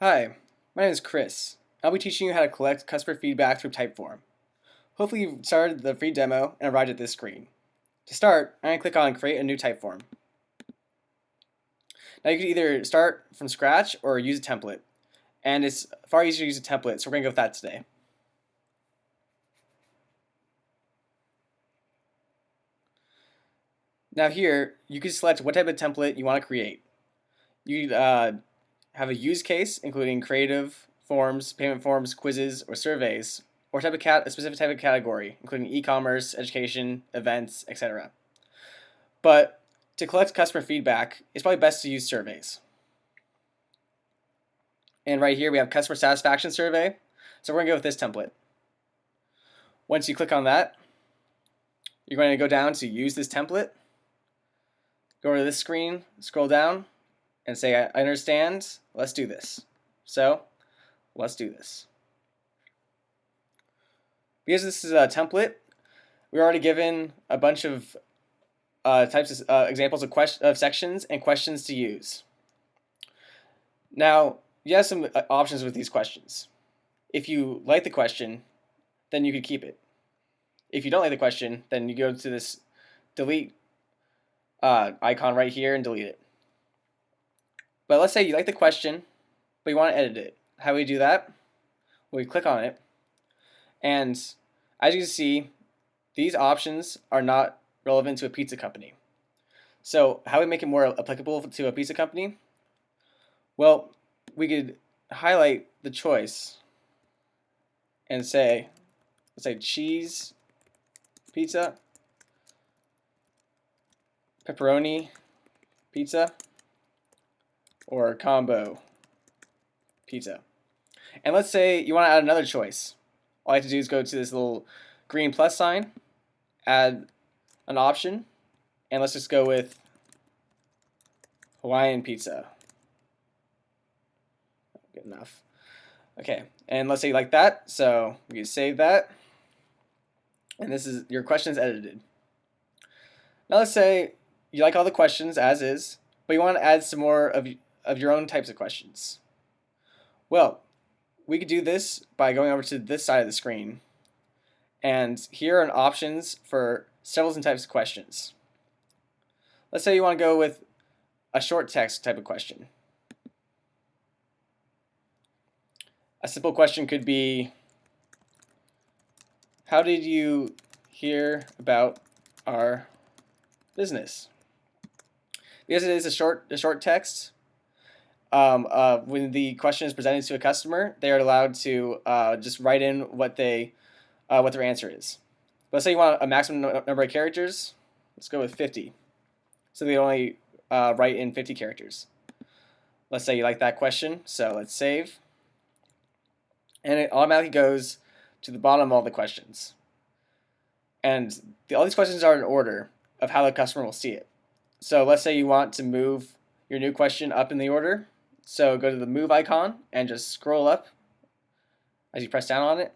Hi, my name is Chris. I'll be teaching you how to collect customer feedback through Typeform. Hopefully you've started the free demo and arrived at this screen. To start, I'm going to click on Create a new Typeform. Now you can either start from scratch or use a template. And it's far easier to use a template, so we're going to go with that today. Now here, you can select what type of template you want to create. You have a use case, including creative, forms, payment forms, quizzes, or surveys, or a specific type of category, including e-commerce, education, events, etc. But to collect customer feedback, it's probably best to use surveys. And right here we have customer satisfaction survey. So we're going to go with this template. Once you click on that, you're going to go down to use this template. Go over to this screen, scroll down, and say, I understand, let's do this. So let's do this. Because this is a template, we're already given a bunch of types of examples of sections and questions to use. Now, you have some options with these questions. If you like the question, then you could keep it. If you don't like the question, then you go to this delete icon right here and delete it. But let's say you like the question, but you want to edit it. How do we do that? We click on it, and as you can see, these options are not relevant to a pizza company. So how do we make it more applicable to a pizza company? Well, we could highlight the choice and say, let's say cheese pizza, pepperoni pizza, or combo pizza. And let's say you want to add another choice. All you have to do is go to this little green plus sign, add an option, and let's just go with Hawaiian pizza. Good enough. Okay, and let's say you like that, so we can save that. And this is your questions edited. Now let's say you like all the questions as is, but you want to add some more of your own types of questions. Well, we could do this by going over to this side of the screen. And here are options for several different types of questions. Let's say you want to go with a short text type of question. A simple question could be, how did you hear about our business? Because it is a short text, when the question is presented to a customer, they are allowed to just write in what their answer is. Let's say you want a maximum number of characters. Let's go with 50. So they only write in 50 characters. Let's say you like that question, so let's save. And it automatically goes to the bottom of all the questions. And all these questions are in order of how the customer will see it. So let's say you want to move your new question up in the order. So go to the move icon and just scroll up as you press down on it.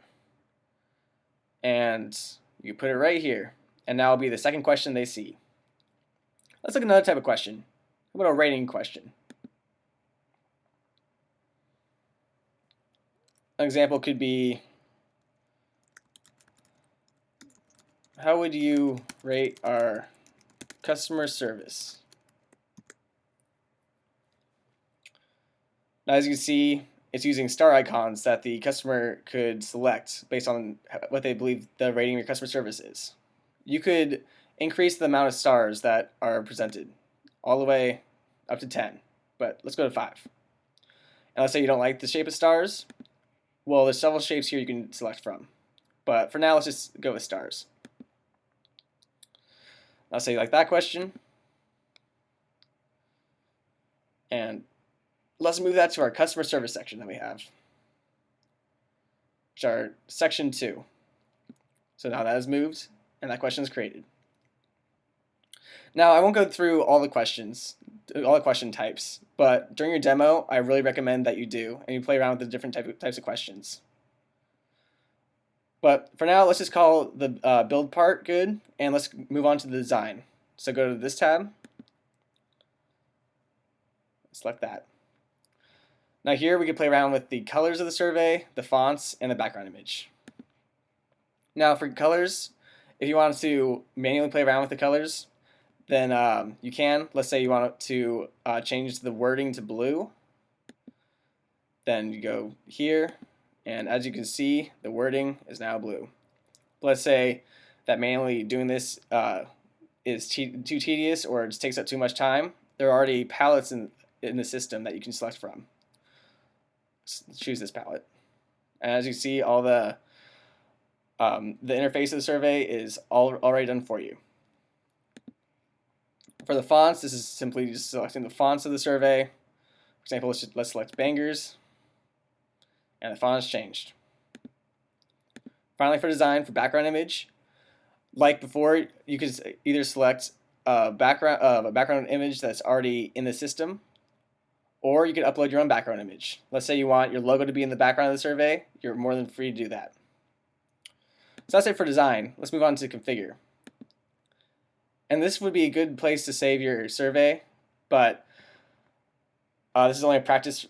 And you put it right here. And now it'll be the second question they see. Let's look at another type of question. How about a rating question? An example could be, how would you rate our customer service? Now, as you can see, it's using star icons that the customer could select based on what they believe the rating of your customer service is. You could increase the amount of stars that are presented all the way up to 10, but let's go to 5. And let's say you don't like the shape of stars. Well, there's several shapes here you can select from, but for now, let's just go with stars. I'll say you like that question. And let's move that to our customer service section that we have, which are section 2. So now that is moved and that question is created. Now I won't go through all the questions, all the question types, but during your demo, I really recommend that you do and you play around with the different types of questions. But for now, let's just call the build part good, and let's move on to the design. So go to this tab, select that. Now here we can play around with the colors of the survey, the fonts, and the background image. Now for colors, if you want to manually play around with the colors, then you can. Let's say you want to change the wording to blue. Then you go here, and as you can see, the wording is now blue. But let's say that manually doing this is too tedious or it just takes up too much time. There are already palettes in the system that you can select from. Choose this palette, and as you see, all the interface of the survey is already done for you. For the fonts, this is simply just selecting the fonts of the survey. For example, let's select Bangers, and the font is changed. Finally, for design, for background image, like before, you could either select a background image that's already in the system, or you could upload your own background image. Let's say you want your logo to be in the background of the survey. You're more than free to do that. So that's it for design. Let's move on to configure. And this would be a good place to save your survey, but this is only a practice,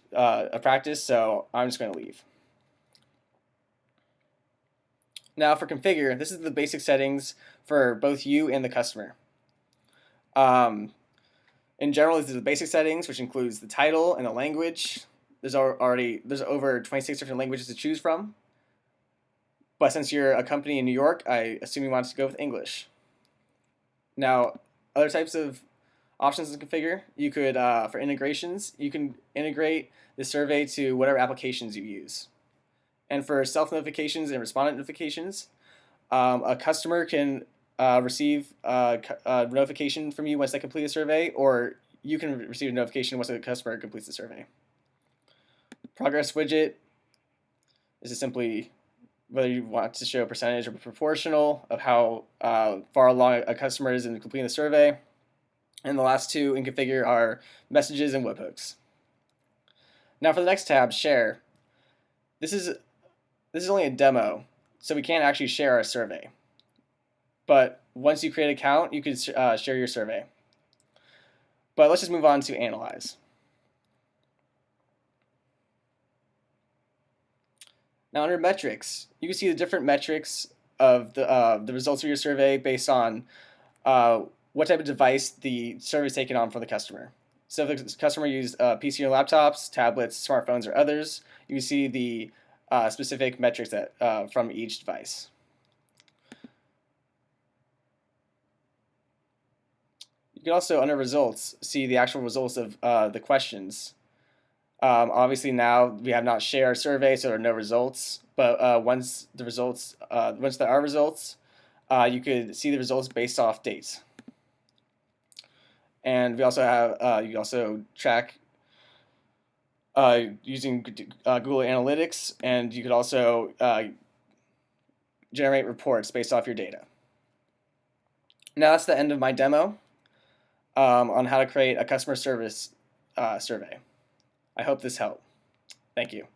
so I'm just going to leave. Now for configure, this is the basic settings for both you and the customer. In general, these are the basic settings, which includes the title and the language. There's over 26 different languages to choose from. But since you're a company in New York, I assume you want to go with English. Now, other types of options to configure, you could, for integrations, you can integrate the survey to whatever applications you use. And for self-notifications and respondent notifications, a customer can receive a notification from you once they complete a survey, or you can receive a notification once a customer completes the survey. Progress widget, this is simply whether you want to show a percentage or proportional of how far along a customer is in completing the survey. And the last two in configure are messages and webhooks. Now for the next tab, share. This is only a demo, so we can't actually share our survey. But once you create an account, you can share your survey. But let's just move on to analyze. Now under metrics, you can see the different metrics of the results of your survey based on what type of device the survey is taken on for the customer. So if the customer used PC or laptops, tablets, smartphones, or others, you can see the specific metrics that from each device. You can also, under results, see the actual results of the questions. Obviously now we have not shared our survey, so there are no results. But once there are results, you could see the results based off dates. And we also have you can also track using Google Analytics, and you could also generate reports based off your data. Now that's the end of my demo on how to create a customer service survey. I hope this helped. Thank you.